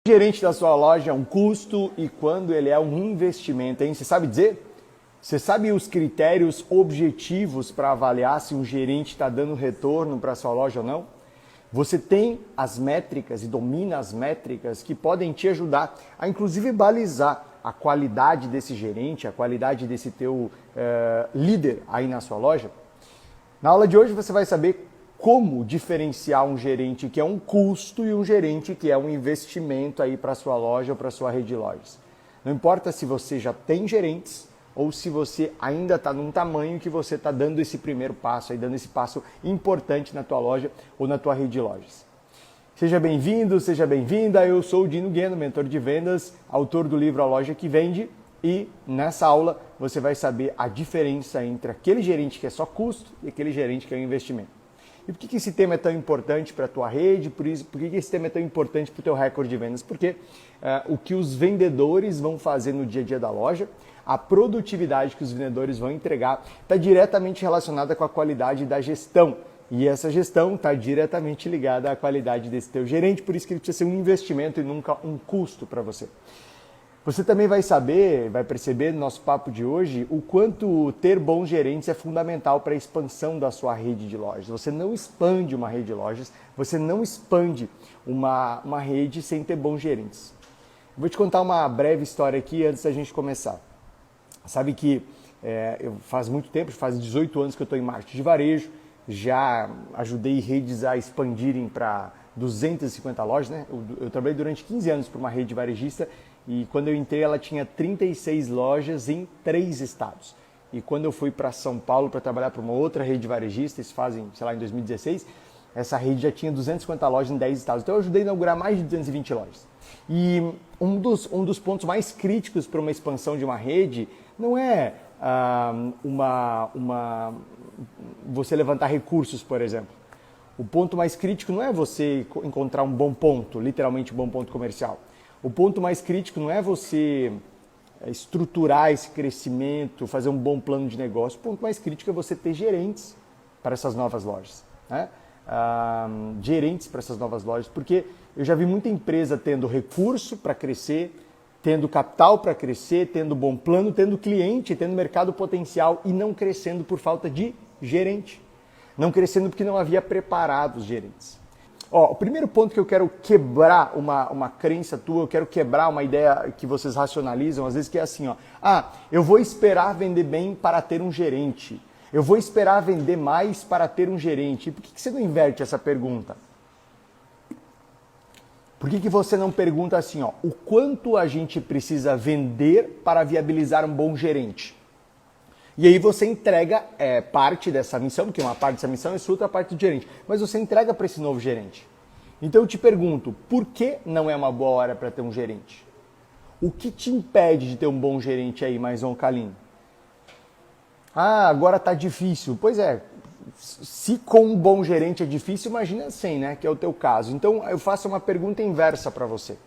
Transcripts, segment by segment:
O gerente da sua loja é um custo e quando ele é um investimento, hein? Você sabe dizer? Você sabe os critérios objetivos para avaliar se um gerente está dando retorno para a sua loja ou não? Você tem as métricas e domina as métricas que podem te ajudar a inclusive balizar a qualidade desse gerente, a qualidade desse teu líder aí na sua loja? Na aula de hoje você vai saber como diferenciar um gerente que é um custo e um gerente que é um investimento aí para a sua loja ou para a sua rede de lojas. Não importa se você já tem gerentes ou se você ainda está num tamanho que você está dando esse primeiro passo, aí, dando esse passo importante na tua loja ou na tua rede de lojas. Seja bem-vindo, seja bem-vinda, eu sou o Dino Gueno, mentor de vendas, autor do livro A Loja que Vende, e nessa aula você vai saber a diferença entre aquele gerente que é só custo e aquele gerente que é um investimento. E por que esse tema é tão importante para a tua rede? Por que esse tema é tão importante para o teu recorde de vendas? Porque o que os vendedores vão fazer no dia a dia da loja, a produtividade que os vendedores vão entregar, está diretamente relacionada com a qualidade da gestão. E essa gestão está diretamente ligada à qualidade desse teu gerente, por isso que ele precisa ser um investimento e nunca um custo para você. Você também vai saber, vai perceber no nosso papo de hoje, o quanto ter bons gerentes é fundamental para a expansão da sua rede de lojas. Você não expande uma rede de lojas, você não expande uma rede sem ter bons gerentes. Vou te contar uma breve história aqui antes da gente começar. Sabe que faz muito tempo, faz 18 anos que eu estou em marketing de varejo, já ajudei redes a expandirem para 250 lojas, né? Eu trabalhei durante 15 anos para uma rede varejista e quando eu entrei ela tinha 36 lojas em 3 estados. E quando eu fui para São Paulo para trabalhar para uma outra rede varejista, isso fazem, sei lá, em 2016, essa rede já tinha 250 lojas em 10 estados. Então eu ajudei a inaugurar mais de 220 lojas. E um dos pontos mais críticos para uma expansão de uma rede não é você levantar recursos, por exemplo. O ponto mais crítico não é você encontrar um bom ponto, literalmente um bom ponto comercial. O ponto mais crítico não é você estruturar esse crescimento, fazer um bom plano de negócio. O ponto mais crítico é você ter gerentes para essas novas lojas, né? Gerentes para essas novas lojas, porque eu já vi muita empresa tendo recurso para crescer, tendo capital para crescer, tendo bom plano, tendo cliente, tendo mercado potencial e não crescendo por falta de gerente. Não crescendo porque não havia preparado os gerentes. O primeiro ponto que eu quero quebrar uma crença tua, eu quero quebrar uma ideia que vocês racionalizam, às vezes que é assim, eu vou esperar vender bem para ter um gerente. Eu vou esperar vender mais para ter um gerente. E por que você não inverte essa pergunta? Por que você não pergunta assim, o quanto a gente precisa vender para viabilizar um bom gerente? E aí você entrega parte dessa missão, porque uma parte dessa missão é sua, outra parte do gerente. Mas você entrega para esse novo gerente. Então eu te pergunto, por que não é uma boa hora para ter um gerente? O que te impede de ter um bom gerente aí, Maison Kalim? Agora tá difícil. Pois é, se com um bom gerente é difícil, imagina sem, né? Que é o teu caso. Então eu faço uma pergunta inversa para você.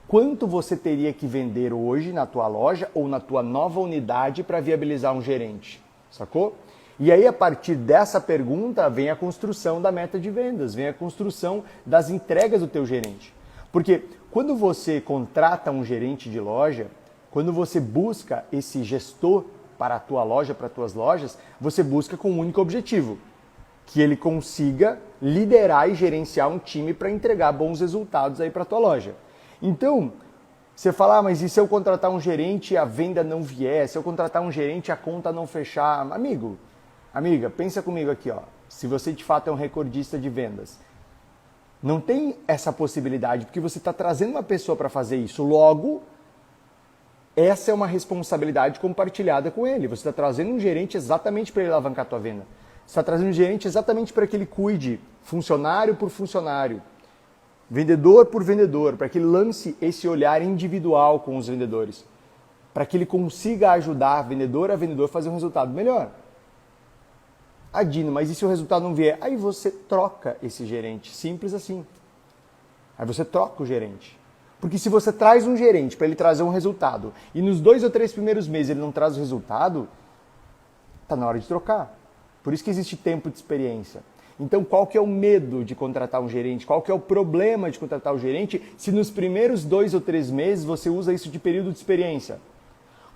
Quanto você teria que vender hoje na tua loja ou na tua nova unidade para viabilizar um gerente? Sacou? E aí, a partir dessa pergunta, vem a construção da meta de vendas, vem a construção das entregas do teu gerente. Porque quando você contrata um gerente de loja, quando você busca esse gestor para a tua loja, para as tuas lojas, você busca com um único objetivo, que ele consiga liderar e gerenciar um time para entregar bons resultados aí para a tua loja. Então, você fala, mas e se eu contratar um gerente e a venda não vier? Se eu contratar um gerente e a conta não fechar? Amigo, amiga, pensa comigo aqui, se você de fato é um recordista de vendas. Não tem essa possibilidade, porque você está trazendo uma pessoa para fazer isso. Logo, essa é uma responsabilidade compartilhada com ele. Você está trazendo um gerente exatamente para ele alavancar a tua venda. Você está trazendo um gerente exatamente para que ele cuide, funcionário por funcionário, vendedor por vendedor, para que ele lance esse olhar individual com os vendedores, para que ele consiga ajudar vendedor a vendedor a fazer um resultado melhor. Dino, mas e se o resultado não vier? Aí você troca esse gerente, simples assim. Aí você troca o gerente. Porque se você traz um gerente para ele trazer um resultado e nos 2 ou 3 primeiros meses ele não traz o resultado, está na hora de trocar. Por isso que existe tempo de experiência. Então, qual que é o medo de contratar um gerente? Qual que é o problema de contratar um gerente se nos primeiros 2 ou 3 meses você usa isso de período de experiência?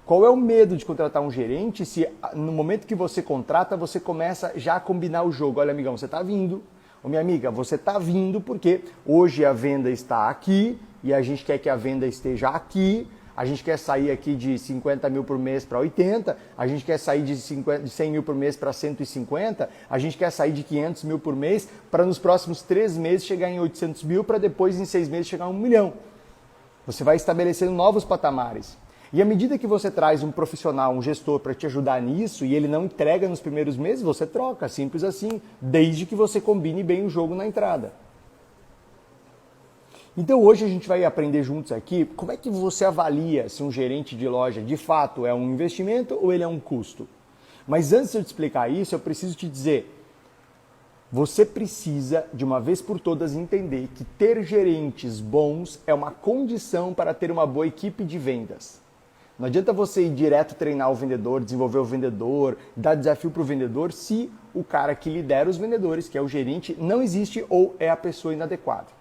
Qual é o medo de contratar um gerente se no momento que você contrata, você começa já a combinar o jogo? Olha, amigão, você está vindo. Ô, minha amiga, você está vindo porque hoje a venda está aqui e a gente quer que a venda esteja aqui. A gente quer sair aqui de 50 mil por mês para 80, a gente quer sair de 100 mil por mês para 150, a gente quer sair de 500 mil por mês para nos próximos 3 meses chegar em 800 mil para depois em 6 meses chegar a 1 milhão. Você vai estabelecendo novos patamares. E à medida que você traz um profissional, um gestor para te ajudar nisso e ele não entrega nos primeiros meses, você troca, simples assim, desde que você combine bem o jogo na entrada. Então hoje a gente vai aprender juntos aqui como é que você avalia se um gerente de loja de fato é um investimento ou ele é um custo. Mas antes de eu te explicar isso, eu preciso te dizer, você precisa de uma vez por todas entender que ter gerentes bons é uma condição para ter uma boa equipe de vendas. Não adianta você ir direto treinar o vendedor, desenvolver o vendedor, dar desafio para o vendedor se o cara que lidera os vendedores, que é o gerente, não existe ou é a pessoa inadequada.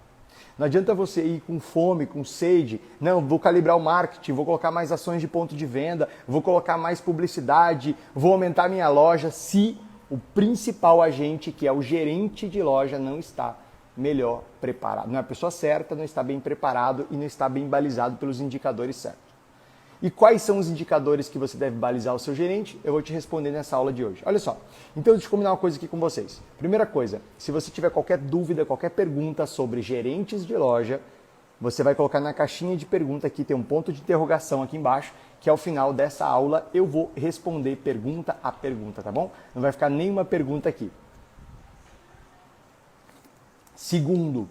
Não adianta você ir com fome, com sede, não, vou calibrar o marketing, vou colocar mais ações de ponto de venda, vou colocar mais publicidade, vou aumentar minha loja, se o principal agente, que é o gerente de loja, não está melhor preparado. Não é a pessoa certa, não está bem preparado e não está bem balizado pelos indicadores certos. E quais são os indicadores que você deve balizar o seu gerente? Eu vou te responder nessa aula de hoje. Olha só, então deixa eu combinar uma coisa aqui com vocês. Primeira coisa, se você tiver qualquer dúvida, qualquer pergunta sobre gerentes de loja, você vai colocar na caixinha de pergunta aqui, tem um ponto de interrogação aqui embaixo, que ao final dessa aula eu vou responder pergunta a pergunta, tá bom? Não vai ficar nenhuma pergunta aqui. Segundo,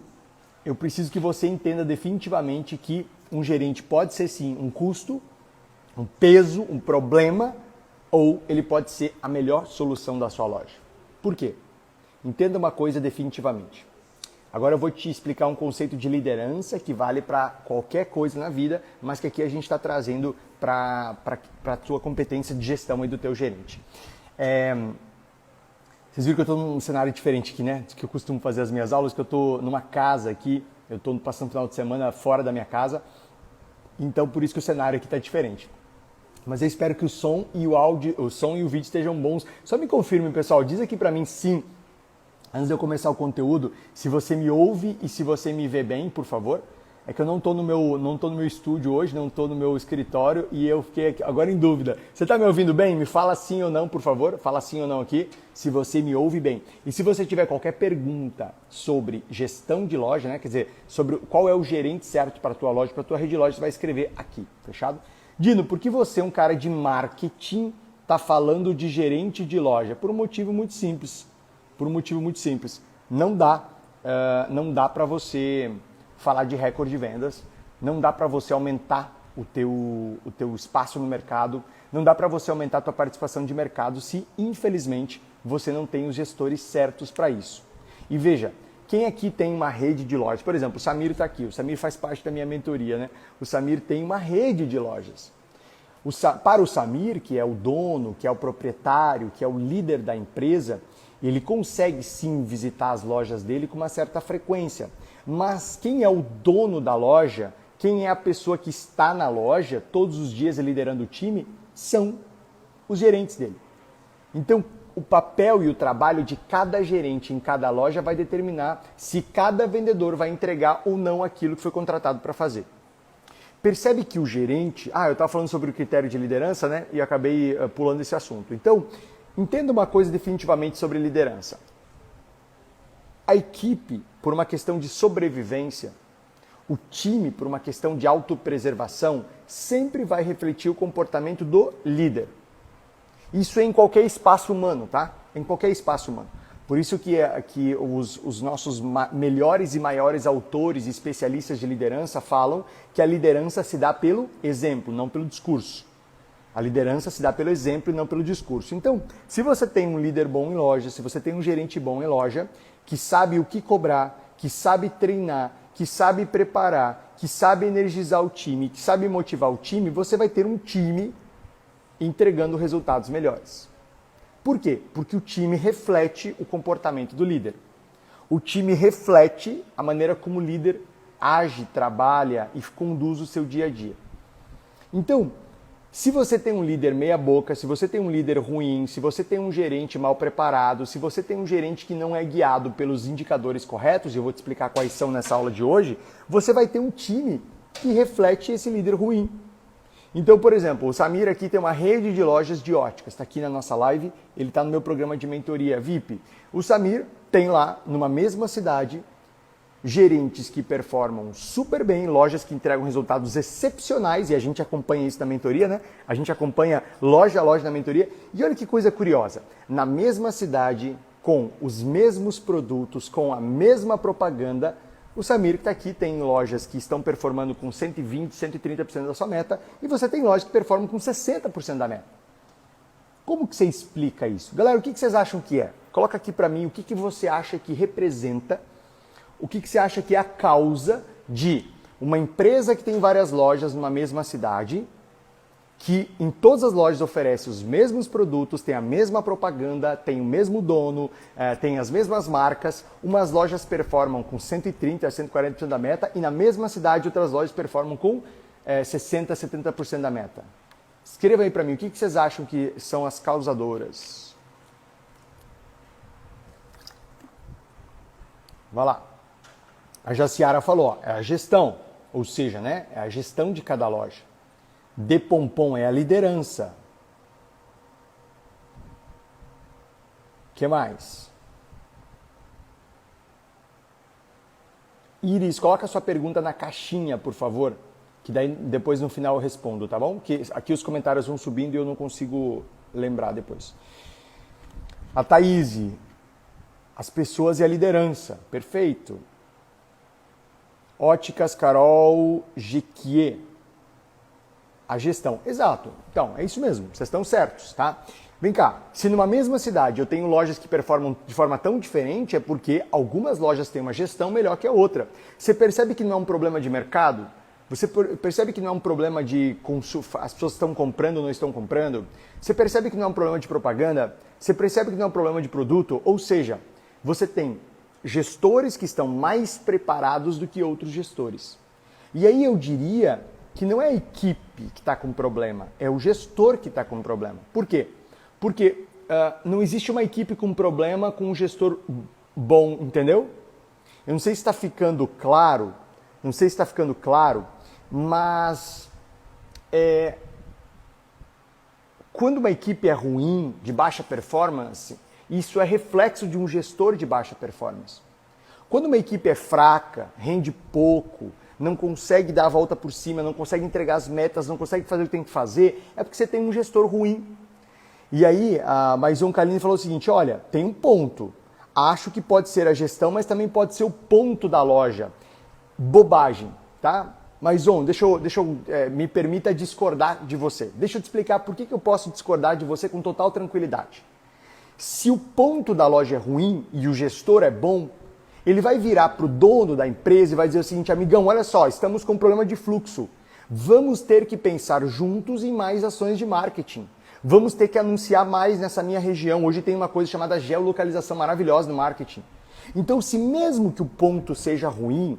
eu preciso que você entenda definitivamente que um gerente pode ser sim um custo, um peso, um problema, ou ele pode ser a melhor solução da sua loja. Por quê? Entenda uma coisa definitivamente. Agora eu vou te explicar um conceito de liderança que vale para qualquer coisa na vida, mas que aqui a gente está trazendo para a tua competência de gestão e do teu gerente. Vocês viram que eu estou num cenário diferente aqui, né? Que eu costumo fazer as minhas aulas, que eu estou numa casa aqui, eu estou passando o final de semana fora da minha casa, então por isso que o cenário aqui está diferente. Mas eu espero que o som e o áudio, o som e o vídeo estejam bons. Só me confirme, pessoal, diz aqui para mim sim, antes de eu começar o conteúdo, se você me ouve e se você me vê bem, por favor. É que eu não estou no meu estúdio hoje, não estou no meu escritório e eu fiquei agora em dúvida. Você está me ouvindo bem? Me fala sim ou não, por favor. Fala sim ou não aqui, se você me ouve bem. E se você tiver qualquer pergunta sobre gestão de loja, né? Quer dizer, sobre qual é o gerente certo para a tua loja, para a tua rede de loja, você vai escrever aqui, fechado? Dino, por que você, um cara de marketing, está falando de gerente de loja? Por um motivo muito simples. Não dá para você falar de recorde de vendas, não dá para você aumentar o teu espaço no mercado, não dá para você aumentar a tua participação de mercado se, infelizmente, você não tem os gestores certos para isso. E veja, quem aqui tem uma rede de lojas? Por exemplo, o Samir está aqui, o Samir faz parte da minha mentoria, né? O Samir tem uma rede de lojas. Para o Samir, que é o dono, que é o proprietário, que é o líder da empresa, ele consegue sim visitar as lojas dele com uma certa frequência. Mas quem é o dono da loja, quem é a pessoa que está na loja todos os dias liderando o time, são os gerentes dele. Então, o papel e o trabalho de cada gerente em cada loja vai determinar se cada vendedor vai entregar ou não aquilo que foi contratado para fazer. Percebe que o gerente... eu estava falando sobre o critério de liderança, né? E acabei pulando esse assunto. Então, entenda uma coisa definitivamente sobre liderança. A equipe, por uma questão de sobrevivência, o time, por uma questão de autopreservação, sempre vai refletir o comportamento do líder. Isso é em qualquer espaço humano, tá? Em qualquer espaço humano. Por isso que os nossos melhores e maiores autores e especialistas de liderança falam que a liderança se dá pelo exemplo, não pelo discurso. A liderança se dá pelo exemplo e não pelo discurso. Então, se você tem um líder bom em loja, se você tem um gerente bom em loja, que sabe o que cobrar, que sabe treinar, que sabe preparar, que sabe energizar o time, que sabe motivar o time, você vai ter um time entregando resultados melhores. Por quê? Porque o time reflete o comportamento do líder. O time reflete a maneira como o líder age, trabalha e conduz o seu dia a dia. Então, se você tem um líder meia boca, se você tem um líder ruim, se você tem um gerente mal preparado, se você tem um gerente que não é guiado pelos indicadores corretos, e eu vou te explicar quais são nessa aula de hoje, você vai ter um time que reflete esse líder ruim. Então, por exemplo, o Samir aqui tem uma rede de lojas de óticas, está aqui na nossa live, ele está no meu programa de mentoria VIP. O Samir tem lá, numa mesma cidade, gerentes que performam super bem, lojas que entregam resultados excepcionais, e a gente acompanha isso na mentoria, né? A gente acompanha loja a loja na mentoria. E olha que coisa curiosa, na mesma cidade, com os mesmos produtos, com a mesma propaganda, o Samir que está aqui tem lojas que estão performando com 120%, 130% da sua meta, e você tem lojas que performam com 60% da meta. Como que você explica isso? Galera, o que vocês acham que é? Coloca aqui para mim o que você acha que representa, o que você acha que é a causa de uma empresa que tem várias lojas numa mesma cidade, que em todas as lojas oferece os mesmos produtos, tem a mesma propaganda, tem o mesmo dono, tem as mesmas marcas, umas lojas performam com 130% a 140% da meta e na mesma cidade outras lojas performam com 60% a 70% da meta. Escreva aí para mim, o que vocês acham que são as causadoras? Vai lá. A Jaciara falou, ó, é a gestão, ou seja, né, é a gestão de cada loja. De Pompom é a liderança. O que mais? Iris, coloca a sua pergunta na caixinha, por favor, que daí depois no final eu respondo, tá bom? Que aqui os comentários vão subindo e eu não consigo lembrar depois. A Thaís, as pessoas e a liderança, perfeito. Óticas Carol Jequier. A gestão. Exato. Então, é isso mesmo. Vocês estão certos, tá? Vem cá. Se numa mesma cidade eu tenho lojas que performam de forma tão diferente, é porque algumas lojas têm uma gestão melhor que a outra. Você percebe que não é um problema de mercado? Você percebe que não é um problema de as pessoas estão comprando ou não estão comprando? Você percebe que não é um problema de propaganda? Você percebe que não é um problema de produto? Ou seja, você tem gestores que estão mais preparados do que outros gestores. E aí eu diria que não é a equipe que está com problema, é o gestor que está com problema. Por quê? Porque não existe uma equipe com problema com um gestor bom, entendeu? Eu não sei se está ficando claro, mas quando uma equipe é ruim, de baixa performance, isso é reflexo de um gestor de baixa performance. Quando uma equipe é fraca, rende pouco, não consegue dar a volta por cima, não consegue entregar as metas, não consegue fazer o que tem que fazer, é porque você tem um gestor ruim. E aí, a Maison Kaline falou o seguinte, olha, tem um ponto. Acho que pode ser a gestão, mas também pode ser o ponto da loja. Bobagem, tá? Maison, me permita discordar de você. Deixa eu te explicar por que eu posso discordar de você com total tranquilidade. Se o ponto da loja é ruim e o gestor é bom, ele vai virar para o dono da empresa e vai dizer o seguinte, amigão, olha só, estamos com um problema de fluxo. Vamos ter que pensar juntos em mais ações de marketing. Vamos ter que anunciar mais nessa minha região. Hoje tem uma coisa chamada geolocalização maravilhosa no marketing. Então, se mesmo que o ponto seja ruim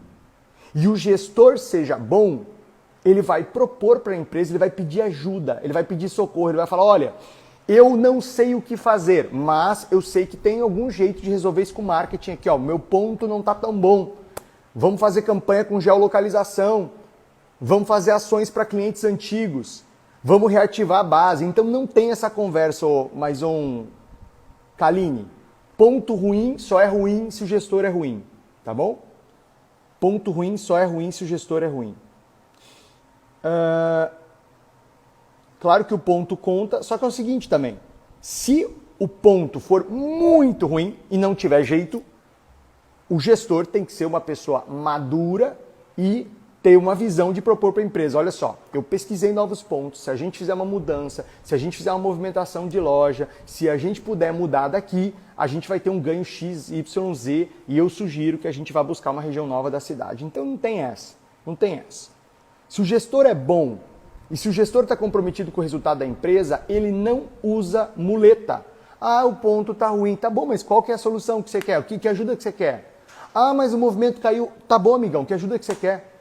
e o gestor seja bom, ele vai propor para a empresa, ele vai pedir ajuda, ele vai pedir socorro, ele vai falar, olha, eu não sei o que fazer, mas eu sei que tem algum jeito de resolver isso com marketing aqui, ó. Meu ponto não está tão bom. Vamos fazer campanha com geolocalização. Vamos fazer ações para clientes antigos. Vamos reativar a base. Então não tem essa conversa, Maison Kaline. Ponto ruim só é ruim se o gestor é ruim, tá bom? Ponto ruim só é ruim se o gestor é ruim. Claro que o ponto conta, só que é o seguinte também. Se o ponto for muito ruim e não tiver jeito, o gestor tem que ser uma pessoa madura e ter uma visão de propor para a empresa. Olha só, eu pesquisei novos pontos, se a gente fizer uma mudança, se a gente fizer uma movimentação de loja, se a gente puder mudar daqui, a gente vai ter um ganho X, Y, Z e eu sugiro que a gente vá buscar uma região nova da cidade. Então não tem essa, não tem essa. Se o gestor é bom, e se o gestor está comprometido com o resultado da empresa, ele não usa muleta. Ah, o ponto está ruim. Tá bom, mas qual que é a solução que você quer? Que ajuda que você quer? Ah, mas o movimento caiu. Tá bom, amigão, que ajuda que você quer?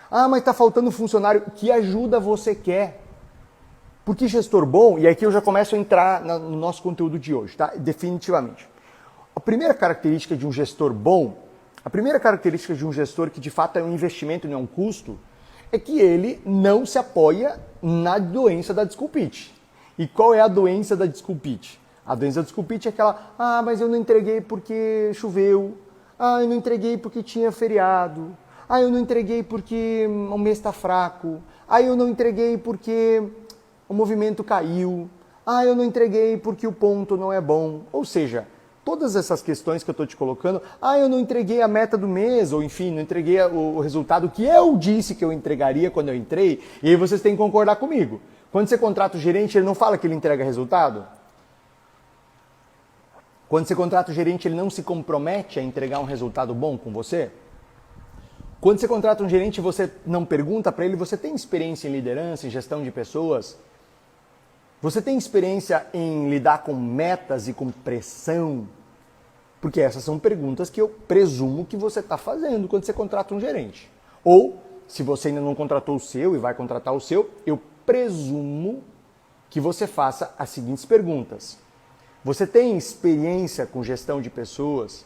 Ah, mas tá faltando funcionário. Que ajuda você quer? Porque gestor bom, e aqui eu já começo a entrar no nosso conteúdo de hoje, tá? Definitivamente. A primeira característica de um gestor bom, a primeira característica de um gestor que de fato é um investimento e não é um custo, é que ele não se apoia na doença da desculpite. E qual é a doença da desculpite? A doença da desculpite é aquela, mas eu não entreguei porque choveu, eu não entreguei porque tinha feriado, eu não entreguei porque o mês está fraco, eu não entreguei porque o movimento caiu, eu não entreguei porque o ponto não é bom. Ou seja, todas essas questões que eu estou te colocando, eu não entreguei a meta do mês, ou enfim, não entreguei o resultado que eu disse que eu entregaria quando eu entrei, e aí vocês têm que concordar comigo. Quando você contrata o gerente, ele não fala que ele entrega resultado? Quando você contrata o gerente, ele não se compromete a entregar um resultado bom com você? Quando você contrata um gerente, você não pergunta para ele, você tem experiência em liderança, em gestão de pessoas? Você tem experiência em lidar com metas e com pressão? Porque essas são perguntas que eu presumo que você está fazendo quando você contrata um gerente. Ou, se você ainda não contratou o seu e vai contratar o seu, eu presumo que você faça as seguintes perguntas. Você tem experiência com gestão de pessoas?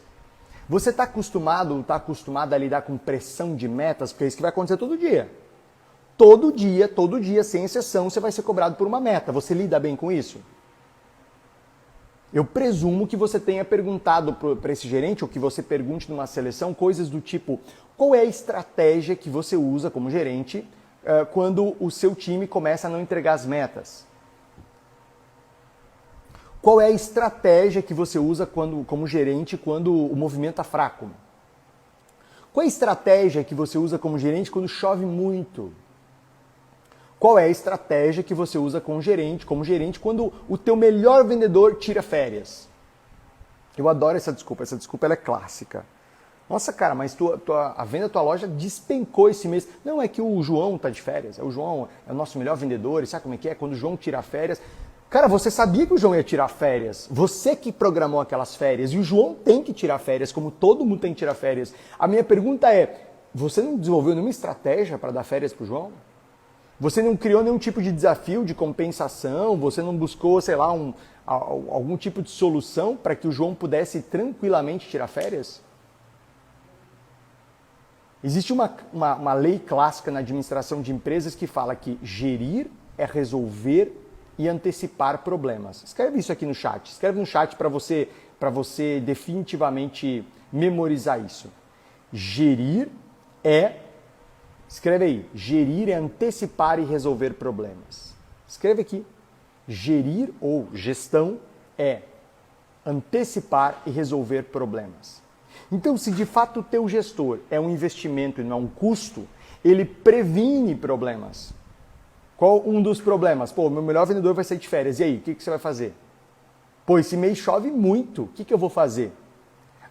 Você está acostumado ou está acostumada a lidar com pressão de metas? Porque é isso que vai acontecer todo dia. Todo dia, sem exceção, você vai ser cobrado por uma meta. Você lida bem com isso? Eu presumo que você tenha perguntado para esse gerente, ou que você pergunte numa seleção, coisas do tipo, qual é a estratégia que você usa como gerente quando o seu time começa a não entregar as metas? Qual é a estratégia que você usa como gerente quando o movimento está fraco? Qual é a estratégia que você usa como gerente quando chove muito? Qual é a estratégia que você usa como gerente quando o teu melhor vendedor tira férias? Eu adoro essa desculpa ela é clássica. Nossa, cara, mas a venda da tua loja despencou esse mês. Não, é que o João tá de férias. O João é o nosso melhor vendedor, e sabe como é que é? Quando o João tira férias... Cara, você sabia que o João ia tirar férias. Você que programou aquelas férias. E o João tem que tirar férias, como todo mundo tem que tirar férias. A minha pergunta é, você não desenvolveu nenhuma estratégia para dar férias pro João? Você não criou nenhum tipo de desafio, de compensação? Você não buscou, sei lá, algum tipo de solução para que o João pudesse tranquilamente tirar férias? Existe uma lei clássica na administração de empresas que fala que gerir é resolver e antecipar problemas. Escreve isso aqui no chat. Escreve no chat para você definitivamente memorizar isso. Escreve aí. Gerir é antecipar e resolver problemas. Escreve aqui. Gerir ou gestão é antecipar e resolver problemas. Então, se de fato o teu gestor é um investimento e não um custo, ele previne problemas. Qual um dos problemas? Meu melhor vendedor vai sair de férias. E aí, o que você vai fazer? Esse mês chove muito. O que eu vou fazer?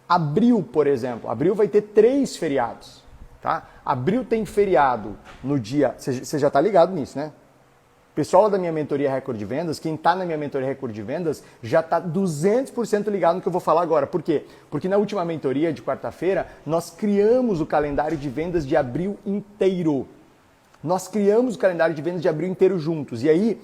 Abril, por exemplo. Abril vai ter 3 feriados. Tá? Abril tem feriado no dia... Você já está ligado nisso, né? O pessoal da minha mentoria Recorde de Vendas, quem está na minha mentoria Recorde de Vendas, já está 200% ligado no que eu vou falar agora. Por quê? Porque na última mentoria de quarta-feira, nós criamos o calendário de vendas de abril inteiro. Nós criamos o calendário de vendas de abril inteiro juntos. E aí,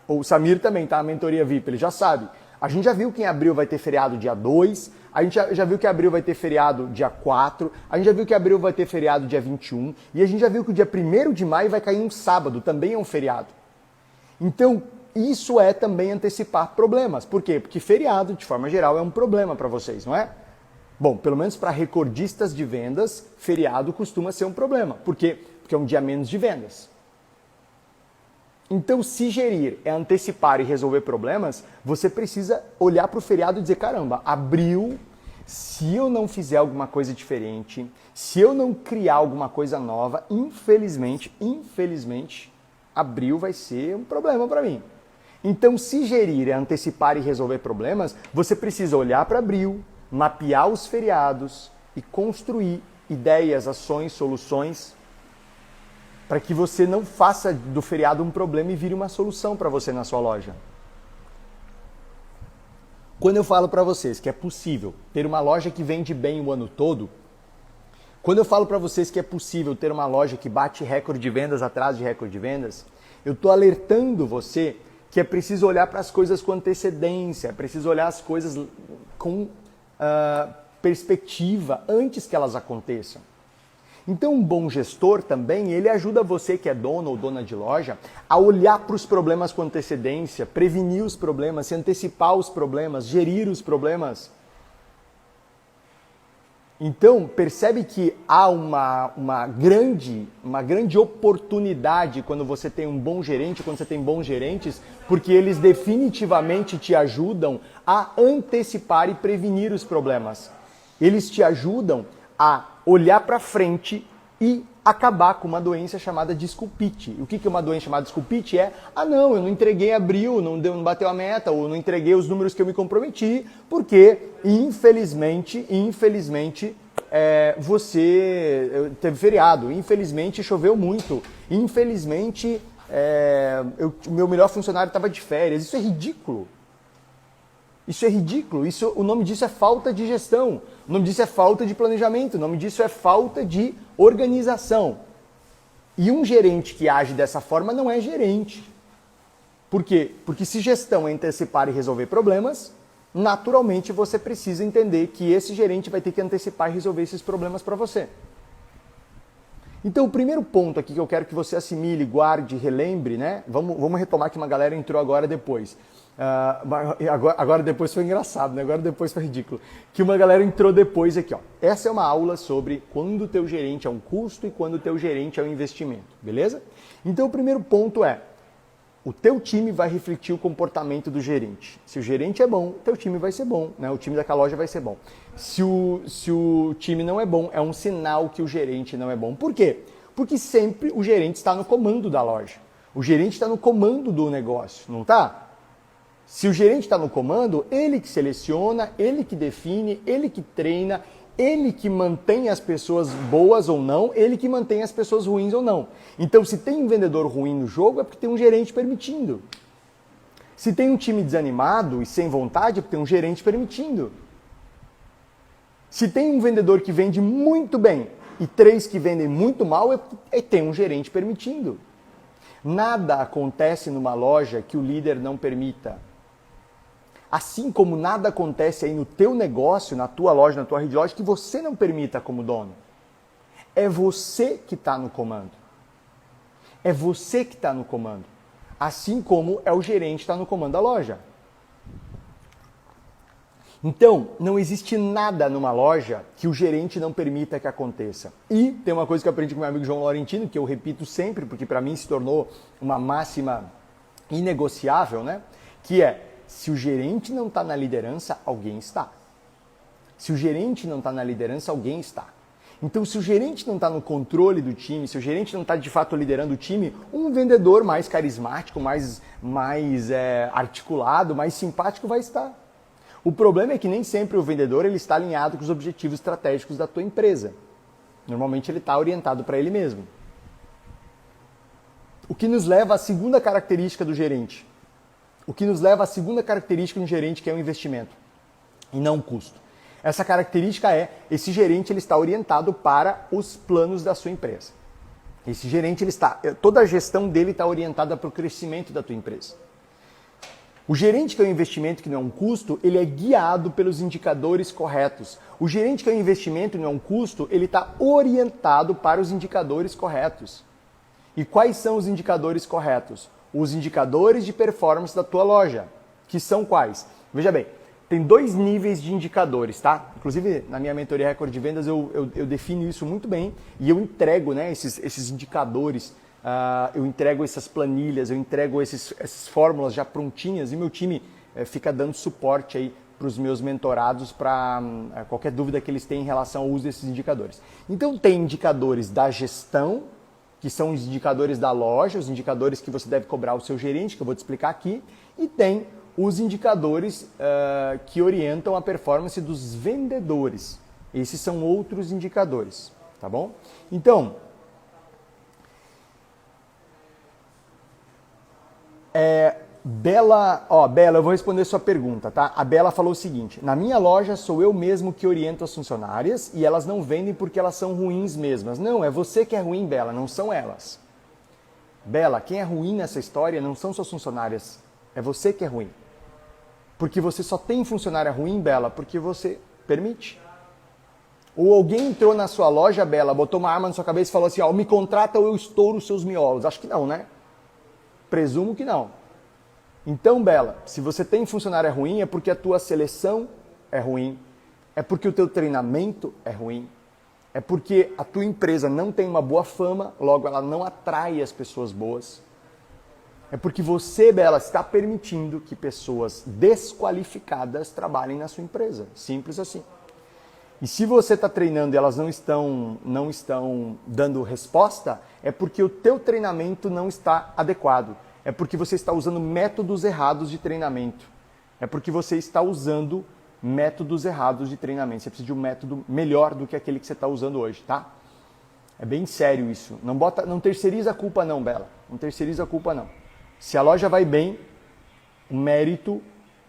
o Samir também tá na mentoria VIP, ele já sabe. A gente já viu que em abril vai ter feriado dia 2, a gente já viu que em abril vai ter feriado dia 4, a gente já viu que em abril vai ter feriado dia 21, e a gente já viu que o dia 1º de maio vai cair um sábado, também é um feriado. Então, isso é também antecipar problemas. Por quê? Porque feriado, de forma geral, é um problema para vocês, não é? Bom, pelo menos para recordistas de vendas, feriado costuma ser um problema. Por quê? Porque é um dia menos de vendas. Então, se gerir é antecipar e resolver problemas, você precisa olhar para o feriado e dizer, caramba, abril, se eu não fizer alguma coisa diferente, se eu não criar alguma coisa nova, infelizmente, abril vai ser um problema para mim. Então, se gerir é antecipar e resolver problemas, você precisa olhar para abril, mapear os feriados e construir ideias, ações, soluções para que você não faça do feriado um problema e vire uma solução para você na sua loja. Quando eu falo para vocês que é possível ter uma loja que vende bem o ano todo, quando eu falo para vocês que é possível ter uma loja que bate recorde de vendas atrás de recorde de vendas, eu estou alertando você que é preciso olhar para as coisas com antecedência, é preciso olhar as coisas com perspectiva antes que elas aconteçam. Então um bom gestor também, ele ajuda você que é dono ou dona de loja a olhar para os problemas com antecedência, prevenir os problemas, se antecipar os problemas, gerir os problemas. Então percebe que há uma grande oportunidade quando você tem um bom gerente, quando você tem bons gerentes, porque eles definitivamente te ajudam a antecipar e prevenir os problemas. Eles te ajudam a olhar para frente e acabar com uma doença chamada desculpite. O que é uma doença chamada desculpite? Não, eu não entreguei abril, não bateu a meta, ou não entreguei os números que eu me comprometi, porque, infelizmente, você teve feriado, infelizmente choveu muito, infelizmente meu melhor funcionário estava de férias. Isso é ridículo. Isso é ridículo. O nome disso é falta de gestão. O nome disso é falta de planejamento. O nome disso é falta de organização. E um gerente que age dessa forma não é gerente. Por quê? Porque se gestão é antecipar e resolver problemas, naturalmente você precisa entender que esse gerente vai ter que antecipar e resolver esses problemas para você. Então o primeiro ponto aqui que eu quero que você assimile, guarde, relembre, né? Vamos retomar que uma galera entrou agora depois. Agora depois foi engraçado, né? Agora depois foi ridículo. Que uma galera entrou depois aqui, ó. Essa é uma aula sobre quando o teu gerente é um custo e quando o teu gerente é um investimento, beleza? Então o primeiro ponto é, o teu time vai refletir o comportamento do gerente. Se o gerente é bom, o teu time vai ser bom, né? O time daquela loja vai ser bom. Se o time não é bom, é um sinal que o gerente não é bom. Por quê? Porque sempre o gerente está no comando da loja. O gerente está no comando do negócio, não está? Se o gerente está no comando, ele que seleciona, ele que define, ele que treina, ele que mantém as pessoas boas ou não, ele que mantém as pessoas ruins ou não. Então, se tem um vendedor ruim no jogo, é porque tem um gerente permitindo. Se tem um time desanimado e sem vontade, é porque tem um gerente permitindo. Se tem um vendedor que vende muito bem e 3 que vendem muito mal, é porque tem um gerente permitindo. Nada acontece numa loja que o líder não permita. Assim como nada acontece aí no teu negócio, na tua loja, na tua rede de loja, que você não permita como dono. É você que está no comando. É você que está no comando. Assim como é o gerente que está no comando da loja. Então, não existe nada numa loja que o gerente não permita que aconteça. E tem uma coisa que eu aprendi com meu amigo João Laurentino, que eu repito sempre, porque para mim se tornou uma máxima inegociável, né? Que é, se o gerente não está na liderança, alguém está. Se o gerente não está na liderança, alguém está. Então, se o gerente não está no controle do time, se o gerente não está de fato liderando o time, um vendedor mais carismático, mais articulado, mais simpático vai estar. O problema é que nem sempre o vendedor ele está alinhado com os objetivos estratégicos da tua empresa. Normalmente ele está orientado para ele mesmo. O que nos leva à segunda característica do gerente. O que nos leva à segunda característica do gerente, que é o investimento e não o custo. Essa característica é, esse gerente ele está orientado para os planos da sua empresa. Esse gerente, toda a gestão dele está orientada para o crescimento da tua empresa. O gerente que é um investimento que não é um custo, ele é guiado pelos indicadores corretos. O gerente que é um investimento e não é um custo, ele está orientado para os indicadores corretos. E quais são os indicadores corretos? Os indicadores de performance da tua loja, que são quais? Veja bem, tem 2 níveis de indicadores, tá? Inclusive, na minha mentoria Recorde de Vendas, eu defino isso muito bem e eu entrego, né, esses indicadores, eu entrego essas planilhas, eu entrego essas fórmulas já prontinhas e meu time fica dando suporte aí para os meus mentorados para qualquer dúvida que eles tenham em relação ao uso desses indicadores. Então, tem indicadores da gestão, que são os indicadores da loja, os indicadores que você deve cobrar ao seu gerente, que eu vou te explicar aqui, e tem os indicadores que orientam a performance dos vendedores. Esses são outros indicadores, tá bom? Então, Bela, ó, Bela, eu vou responder sua pergunta, tá? A Bela falou o seguinte: na minha loja sou eu mesmo que oriento as funcionárias e elas não vendem porque elas são ruins mesmas. Não, é você que é ruim, Bela, não são elas. Bela, quem é ruim nessa história não são suas funcionárias, é você que é ruim. Porque você só tem funcionária ruim, Bela, porque você permite. Ou alguém entrou na sua loja, Bela, botou uma arma na sua cabeça e falou assim, ó, me contrata ou eu estouro os seus miolos. Acho que não, né? Presumo que não. Então, Bela, se você tem funcionária ruim é porque a tua seleção é ruim, é porque o teu treinamento é ruim, é porque a tua empresa não tem uma boa fama, logo ela não atrai as pessoas boas. É porque você, Bela, está permitindo que pessoas desqualificadas trabalhem na sua empresa. Simples assim. E se você está treinando e elas não estão dando resposta, é porque o teu treinamento não está adequado. É porque você está usando métodos errados de treinamento. É porque você está usando métodos errados de treinamento. Você precisa de um método melhor do que aquele que você está usando hoje, tá? É bem sério isso. Não terceiriza a culpa não, Bela. Não terceiriza a culpa não. Se a loja vai bem, o mérito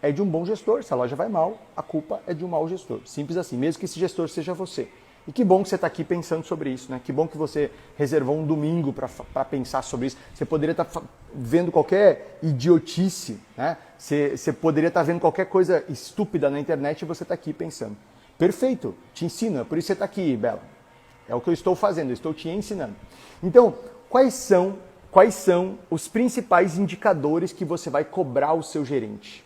é de um bom gestor. Se a loja vai mal, a culpa é de um mau gestor. Simples assim, mesmo que esse gestor seja você. E que bom que você está aqui pensando sobre isso, né? Que bom que você reservou um domingo para pensar sobre isso. Você poderia estar vendo qualquer idiotice, né? Você poderia estar vendo qualquer coisa estúpida na internet e você está aqui pensando. Perfeito, te ensino, é por isso que você está aqui, Bela. É o que eu estou fazendo, eu estou te ensinando. Então, quais são os principais indicadores que você vai cobrar o seu gerente?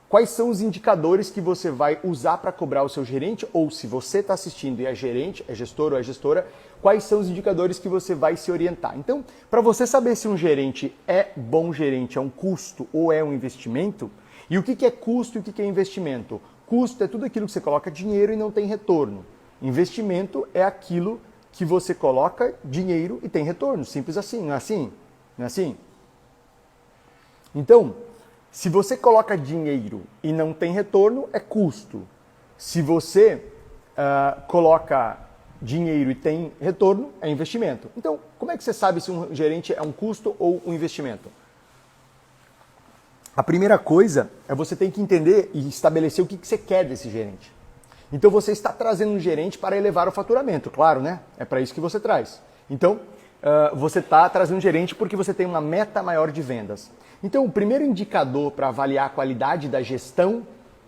Quais são os indicadores que você vai usar para cobrar o seu gerente? Ou se você está assistindo e é gerente, é gestor ou é gestora, quais são os indicadores que você vai se orientar? Então, para você saber se um gerente é bom gerente, é um custo ou é um investimento, e o que é custo e o que é investimento? Custo é tudo aquilo que você coloca dinheiro e não tem retorno. Investimento é aquilo que você coloca dinheiro e tem retorno. Simples assim, não é assim? Não é assim? Então, se você coloca dinheiro e não tem retorno, é custo. Se você coloca dinheiro e tem retorno, é investimento. Então, como é que você sabe se um gerente é um custo ou um investimento? A primeira coisa é você ter que entender e estabelecer o que você quer desse gerente. Então, você está trazendo um gerente para elevar o faturamento, claro, né? É para isso que você traz. Então, você está trazendo um gerente porque você tem uma meta maior de vendas. Então, o primeiro indicador para avaliar a qualidade da gestão,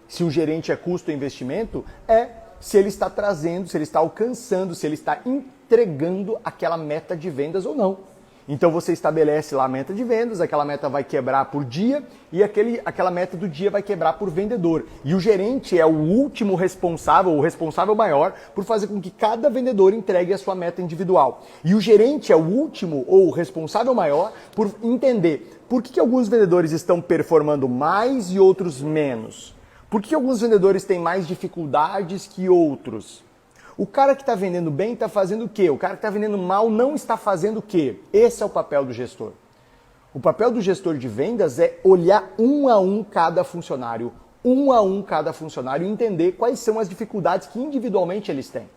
se um gerente é custo ou investimento, é se ele está trazendo, se ele está alcançando, se ele está entregando aquela meta de vendas ou não. Então, você estabelece lá a meta de vendas, aquela meta vai quebrar por dia e aquela meta do dia vai quebrar por vendedor. E o gerente é o último responsável, o responsável maior, por fazer com que cada vendedor entregue a sua meta individual. E o gerente é o último ou o responsável maior por entender por que alguns vendedores estão performando mais e outros menos. Por que alguns vendedores têm mais dificuldades que outros. O cara que está vendendo bem está fazendo o quê? O cara que está vendendo mal não está fazendo o quê? Esse é o papel do gestor. O papel do gestor de vendas é olhar um a um cada funcionário e entender quais são as dificuldades que individualmente eles têm.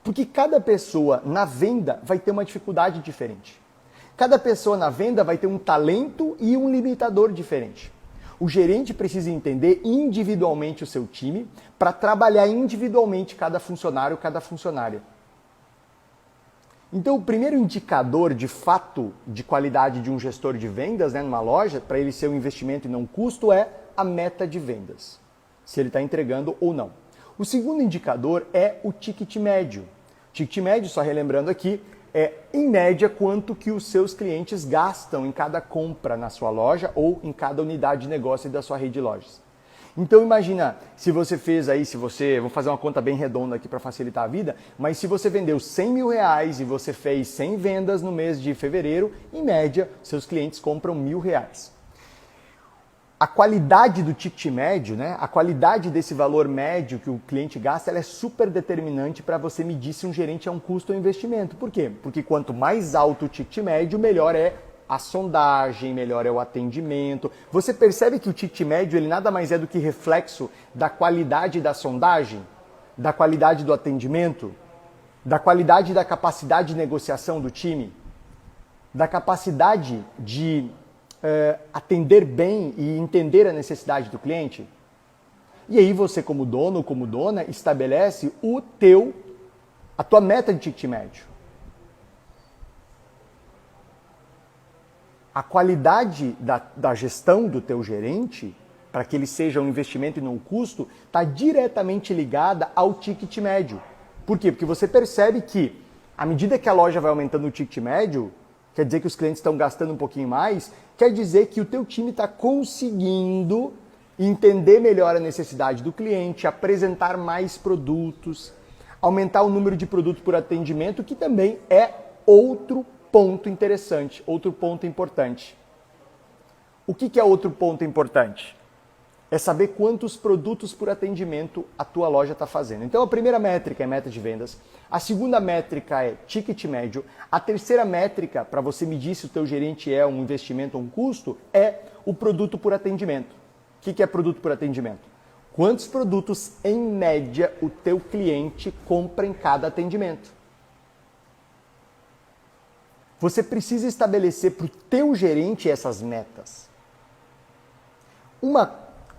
Porque cada pessoa na venda vai ter uma dificuldade diferente. Cada pessoa na venda vai ter um talento e um limitador diferente. O gerente precisa entender individualmente o seu time para trabalhar individualmente cada funcionário, cada funcionária. Então, o primeiro indicador de fato de qualidade de um gestor de vendas, né, numa loja, para ele ser um investimento e não um custo, é a meta de vendas. Se ele está entregando ou não. O segundo indicador é o ticket médio. O ticket médio, só relembrando aqui, é, em média, quanto que os seus clientes gastam em cada compra na sua loja ou em cada unidade de negócio da sua rede de lojas. Então imagina, se você fez aí, vou fazer uma conta bem redonda aqui para facilitar a vida, mas se você vendeu 100 mil reais e você fez 100 vendas no mês de fevereiro, em média, seus clientes compram R$1.000. A qualidade do ticket médio, né? A qualidade desse valor médio que o cliente gasta, ela é super determinante para você medir se um gerente é um custo ou investimento. Por quê? Porque quanto mais alto o ticket médio, melhor é a sondagem, melhor é o atendimento. Você percebe que o ticket médio ele nada mais é do que reflexo da qualidade da sondagem, da qualidade do atendimento, da qualidade da capacidade de negociação do time, da capacidade de atender bem e entender a necessidade do cliente? E aí você, como dono ou como dona, estabelece a tua meta de ticket médio. A qualidade da gestão do teu gerente, para que ele seja um investimento e não um custo, está diretamente ligada ao ticket médio. Por quê? Porque você percebe que, à medida que a loja vai aumentando o ticket médio, quer dizer que os clientes estão gastando um pouquinho mais, quer dizer que o teu time está conseguindo entender melhor a necessidade do cliente, apresentar mais produtos, aumentar o número de produtos por atendimento, que também é outro ponto interessante, outro ponto importante. O que é outro ponto importante? É saber quantos produtos por atendimento a tua loja está fazendo. Então a primeira métrica é meta de vendas, a segunda métrica é ticket médio, a terceira métrica para você medir se o teu gerente é um investimento ou um custo é o produto por atendimento. O que é produto por atendimento? Quantos produtos em média o teu cliente compra em cada atendimento? Você precisa estabelecer para o teu gerente essas metas. Uma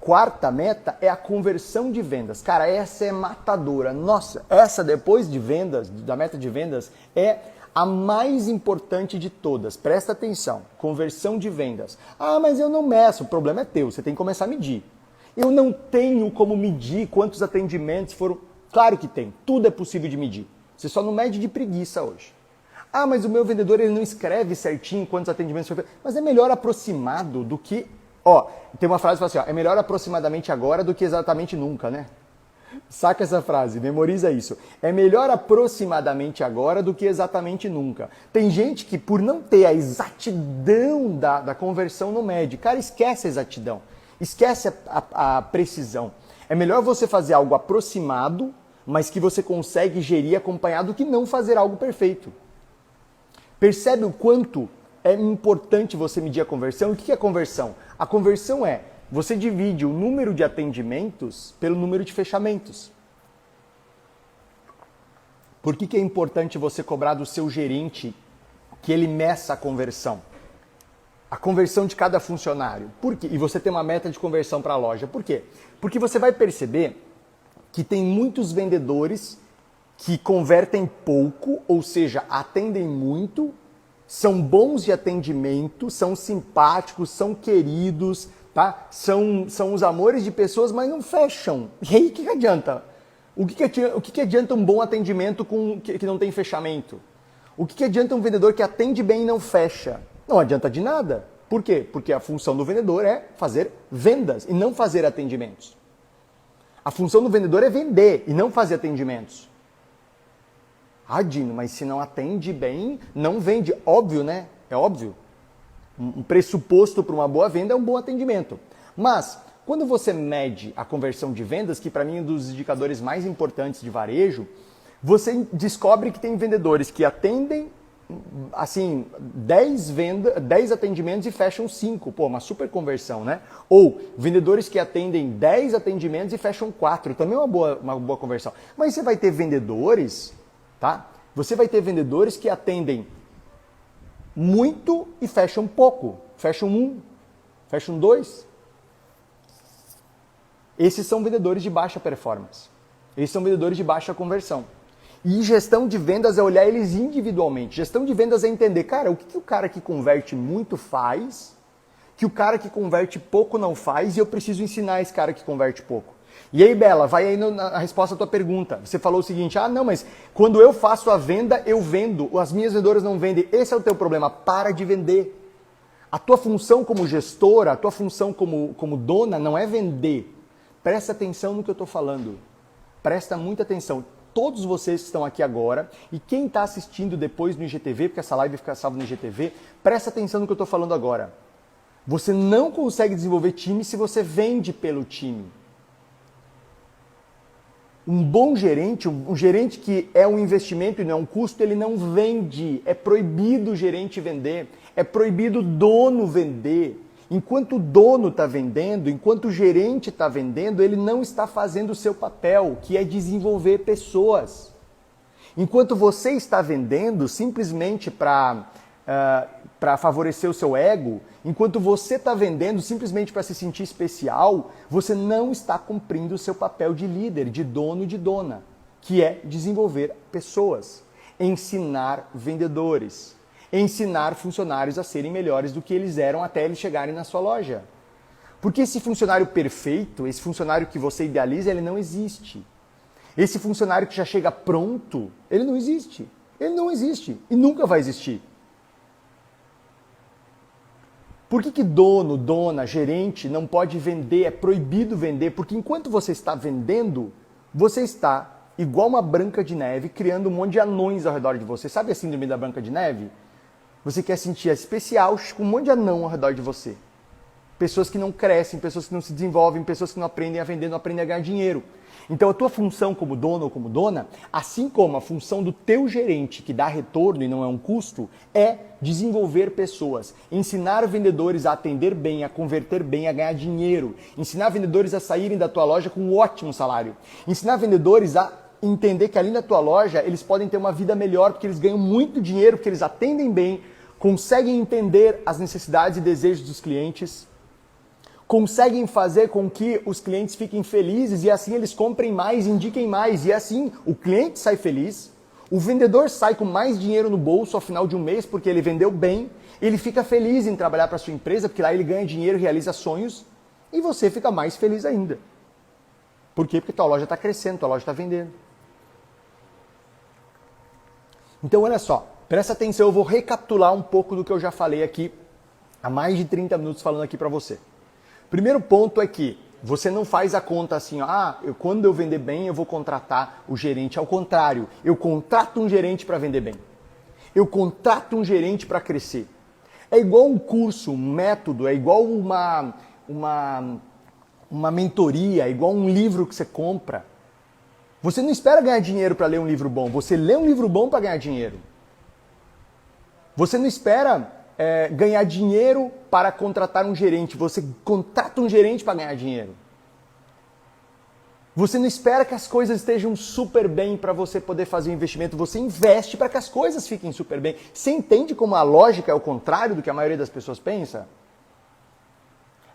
quarta meta é a conversão de vendas. Cara, essa é matadora. Nossa, essa depois de vendas, da meta de vendas, é a mais importante de todas. Presta atenção. Conversão de vendas. Ah, mas eu não meço. O problema é teu. Você tem que começar a medir. Eu não tenho como medir quantos atendimentos foram. Claro que tem. Tudo é possível de medir. Você só não mede de preguiça hoje. Ah, mas o meu vendedor ele não escreve certinho quantos atendimentos foram feitos. Mas é melhor aproximado do que... tem uma frase que fala assim, é melhor aproximadamente agora do que exatamente nunca, né? Saca essa frase, memoriza isso. É melhor aproximadamente agora do que exatamente nunca. Tem gente que por não ter a exatidão da conversão não mede. Cara, esquece a exatidão. Esquece a precisão. É melhor você fazer algo aproximado, mas que você consegue gerir acompanhado do que não fazer algo perfeito. Percebe o quanto é importante você medir a conversão? O que é conversão? A conversão é você divide o número de atendimentos pelo número de fechamentos. Por que é importante você cobrar do seu gerente que ele meça a conversão? A conversão de cada funcionário. Por quê? E você tem uma meta de conversão para a loja. Por quê? Porque você vai perceber que tem muitos vendedores que convertem pouco, ou seja, atendem muito, são bons de atendimento, são simpáticos, são queridos, tá? São os amores de pessoas, mas não fecham. E aí o que adianta? O que adianta um bom atendimento que não tem fechamento? O que adianta um vendedor que atende bem e não fecha? Não adianta de nada. Por quê? Porque a função do vendedor é fazer vendas e não fazer atendimentos. A função do vendedor é vender e não fazer atendimentos. Ah, Dino, mas se não atende bem, não vende. Óbvio, né? É óbvio. Um pressuposto para uma boa venda é um bom atendimento. Mas, quando você mede a conversão de vendas, que para mim é um dos indicadores mais importantes de varejo, você descobre que tem vendedores que atendem assim, 10 atendimentos e fecham 5. Pô, uma super conversão, né? Ou vendedores que atendem 10 atendimentos e fecham 4. Também é uma boa conversão. Mas você vai ter vendedores... Tá? Você vai ter vendedores que atendem muito e fecham pouco. Fecham 1, fecham 2. Esses são vendedores de baixa performance. Esses são vendedores de baixa conversão. E gestão de vendas é olhar eles individualmente. Gestão de vendas é entender, cara, o que o cara que converte muito faz, que o cara que converte pouco não faz, e eu preciso ensinar esse cara que converte pouco. E aí, Bela, vai aí na resposta à tua pergunta. Você falou o seguinte, não, mas quando eu faço a venda, eu vendo. As minhas vendedoras não vendem. Esse é o teu problema. Para de vender. A tua função como gestora, a tua função como dona não é vender. Presta atenção no que eu estou falando. Presta muita atenção. Todos vocês que estão aqui agora e quem está assistindo depois no IGTV, porque essa live fica salva no IGTV, presta atenção no que eu estou falando agora. Você não consegue desenvolver time se você vende pelo time. Um bom gerente, um gerente que é um investimento e não é um custo, ele não vende. É proibido o gerente vender. É proibido o dono vender. Enquanto o dono está vendendo, enquanto o gerente está vendendo, ele não está fazendo o seu papel, que é desenvolver pessoas. Enquanto você está vendendo simplesmente para para favorecer o seu ego, enquanto você está vendendo simplesmente para se sentir especial, você não está cumprindo o seu papel de líder, de dono, de dona, que é desenvolver pessoas, ensinar vendedores, ensinar funcionários a serem melhores do que eles eram até eles chegarem na sua loja. Porque esse funcionário perfeito, esse funcionário que você idealiza, ele não existe. Esse funcionário que já chega pronto, ele não existe. Ele não existe e nunca vai existir. Por que dono, dona, gerente não pode vender, é proibido vender? Porque enquanto você está vendendo, você está, igual uma Branca de Neve, criando um monte de anões ao redor de você. Sabe a síndrome da Branca de Neve? Você quer sentir especial com um monte de anão ao redor de você. Pessoas que não crescem, pessoas que não se desenvolvem, pessoas que não aprendem a vender, não aprendem a ganhar dinheiro. Então a tua função como dono ou como dona, assim como a função do teu gerente, que dá retorno e não é um custo, é desenvolver pessoas, ensinar vendedores a atender bem, a converter bem, a ganhar dinheiro, ensinar vendedores a saírem da tua loja com um ótimo salário, ensinar vendedores a entender que ali na tua loja eles podem ter uma vida melhor porque eles ganham muito dinheiro, porque eles atendem bem, conseguem entender as necessidades e desejos dos clientes, conseguem fazer com que os clientes fiquem felizes e assim eles comprem mais, indiquem mais e assim o cliente sai feliz, o vendedor sai com mais dinheiro no bolso ao final de um mês porque ele vendeu bem, ele fica feliz em trabalhar para a sua empresa porque lá ele ganha dinheiro, realiza sonhos e você fica mais feliz ainda. Por quê? Porque tua loja está crescendo, tua loja está vendendo. Então olha só, presta atenção, eu vou recapitular um pouco do que eu já falei aqui há mais de 30 minutos falando aqui para você. Primeiro ponto é que você não faz a conta assim, quando eu vender bem eu vou contratar o gerente. Ao contrário, eu contrato um gerente para vender bem. Eu contrato um gerente para crescer. É igual um curso, um método, é igual uma mentoria, é igual um livro que você compra. Você não espera ganhar dinheiro para ler um livro bom, você lê um livro bom para ganhar dinheiro. Você não espera ganhar dinheiro para contratar um gerente, você contrata um gerente para ganhar dinheiro. Você não espera que as coisas estejam super bem para você poder fazer um investimento, você investe para que as coisas fiquem super bem. Você entende como a lógica é o contrário do que a maioria das pessoas pensa?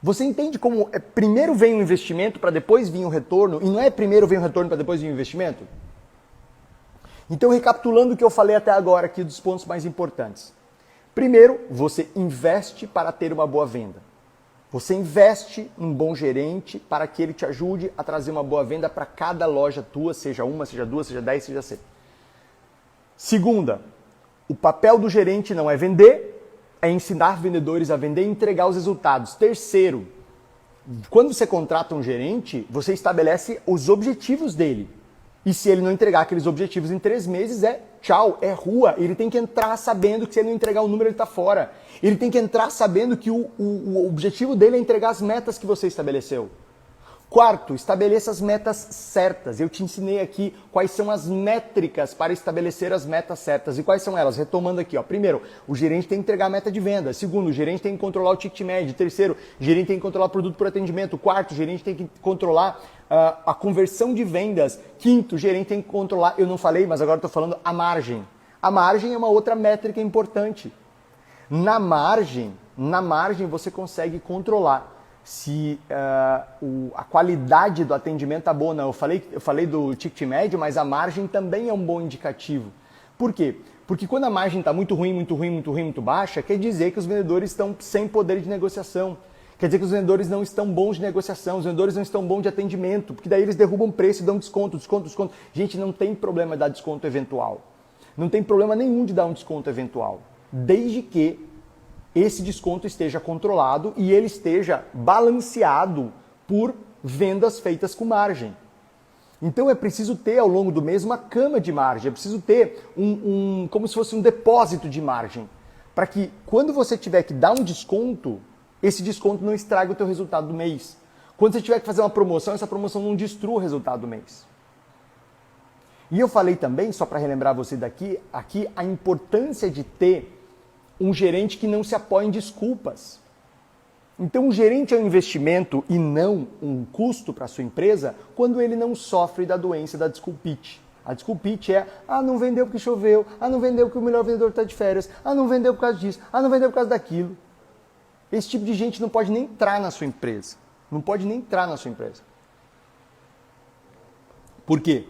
Você entende como primeiro vem o investimento para depois vir o retorno e não é primeiro vem o retorno para depois vir o investimento? Então, recapitulando o que eu falei até agora aqui dos pontos mais importantes. Primeiro, você investe para ter uma boa venda. Você investe num bom gerente para que ele te ajude a trazer uma boa venda para cada loja tua, seja uma, seja duas, seja 10, seja 100. Segunda, o papel do gerente não é vender, é ensinar vendedores a vender e entregar os resultados. Terceiro, quando você contrata um gerente, você estabelece os objetivos dele. E se ele não entregar aqueles objetivos em 3 meses, tchau, é rua. Ele tem que entrar sabendo que se ele não entregar o número, ele está fora. Ele tem que entrar sabendo que o objetivo dele é entregar as metas que você estabeleceu. Quarto, estabeleça as metas certas. Eu te ensinei aqui quais são as métricas para estabelecer as metas certas. E quais são elas? Retomando aqui, ó. Primeiro, o gerente tem que entregar a meta de venda. Segundo, o gerente tem que controlar o ticket médio. Terceiro, o gerente tem que controlar o produto por atendimento. Quarto, o gerente tem que controlar a conversão de vendas. Quinto, o gerente tem que controlar, eu não falei, mas agora estou falando, a margem. A margem é uma outra métrica importante. Na margem você consegue controlar se a qualidade do atendimento está boa ou não. Eu falei do ticket médio, mas a margem também é um bom indicativo. Por quê? Porque quando a margem está muito ruim, muito baixa, quer dizer que os vendedores estão sem poder de negociação. Quer dizer que os vendedores não estão bons de negociação, os vendedores não estão bons de atendimento, porque daí eles derrubam o preço e dão desconto. Gente, não tem problema de dar desconto eventual. Não tem problema nenhum de dar um desconto eventual. Desde que esse desconto esteja controlado e ele esteja balanceado por vendas feitas com margem. Então é preciso ter ao longo do mês uma cama de margem, é preciso ter como se fosse um depósito de margem, para que quando você tiver que dar um desconto, esse desconto não estraga o teu resultado do mês. Quando você tiver que fazer uma promoção, essa promoção não destrua o resultado do mês. E eu falei também, só para relembrar você aqui a importância de ter um gerente que não se apoia em desculpas. Então, o gerente é um investimento e não um custo para a sua empresa quando ele não sofre da doença da desculpite. A desculpite é, não vendeu porque choveu, não vendeu porque o melhor vendedor está de férias, não vendeu por causa disso, não vendeu por causa daquilo. Esse tipo de gente não pode nem entrar na sua empresa. Não pode nem entrar na sua empresa. Por quê?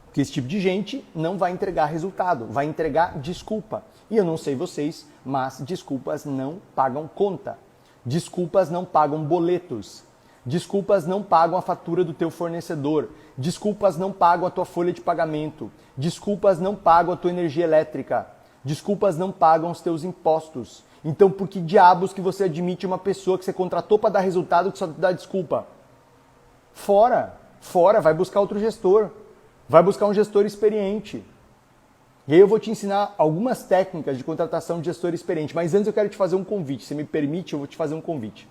Porque esse tipo de gente não vai entregar resultado, vai entregar desculpa. E eu não sei vocês, mas desculpas não pagam conta. Desculpas não pagam boletos. Desculpas não pagam a fatura do teu fornecedor. Desculpas não pagam a tua folha de pagamento. Desculpas não pagam a tua energia elétrica. Desculpas não pagam os teus impostos. Então, por que diabos que você admite uma pessoa que você contratou para dar resultado que só te dá desculpa? Fora, vai buscar outro gestor. Vai buscar um gestor experiente. E aí eu vou te ensinar algumas técnicas de contratação de gestor experiente. Mas antes eu quero te fazer um convite. Se me permite, eu vou te fazer um convite.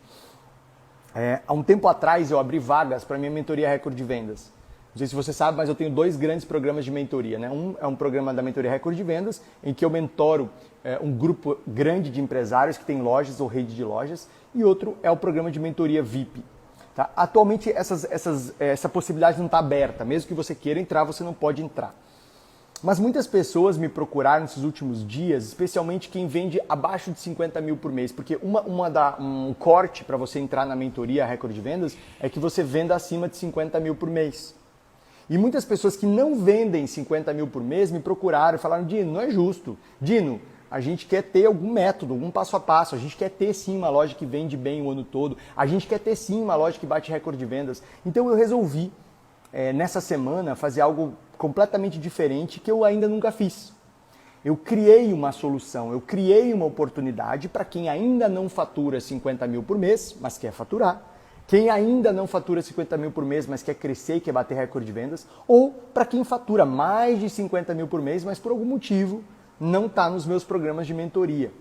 Há um tempo atrás eu abri vagas para minha mentoria Recorde de Vendas. Não sei se você sabe, mas eu tenho 2 grandes programas de mentoria. Né? Um é um programa da mentoria Recorde de Vendas, em que eu mentoro um grupo grande de empresários que tem lojas ou rede de lojas. E outro é o programa de mentoria VIP. Tá? Atualmente essa possibilidade não está aberta. Mesmo que você queira entrar, você não pode entrar. Mas muitas pessoas me procuraram nesses últimos dias, especialmente quem vende abaixo de 50 mil por mês, porque um corte para você entrar na mentoria Recorde de Vendas é que você venda acima de 50 mil por mês. E muitas pessoas que não vendem 50 mil por mês me procuraram e falaram, Dino, não é justo. Dino, a gente quer ter algum método, algum passo a passo, a gente quer ter sim uma loja que vende bem o ano todo, a gente quer ter sim uma loja que bate recorde de vendas. Então eu resolvi, nessa semana, fazer algo completamente diferente que eu ainda nunca fiz. Eu criei uma solução, eu criei uma oportunidade para quem ainda não fatura 50 mil por mês, mas quer faturar. Quem ainda não fatura 50 mil por mês, mas quer crescer e quer bater recorde de vendas. Ou para quem fatura mais de 50 mil por mês, mas por algum motivo não está nos meus programas de mentoria.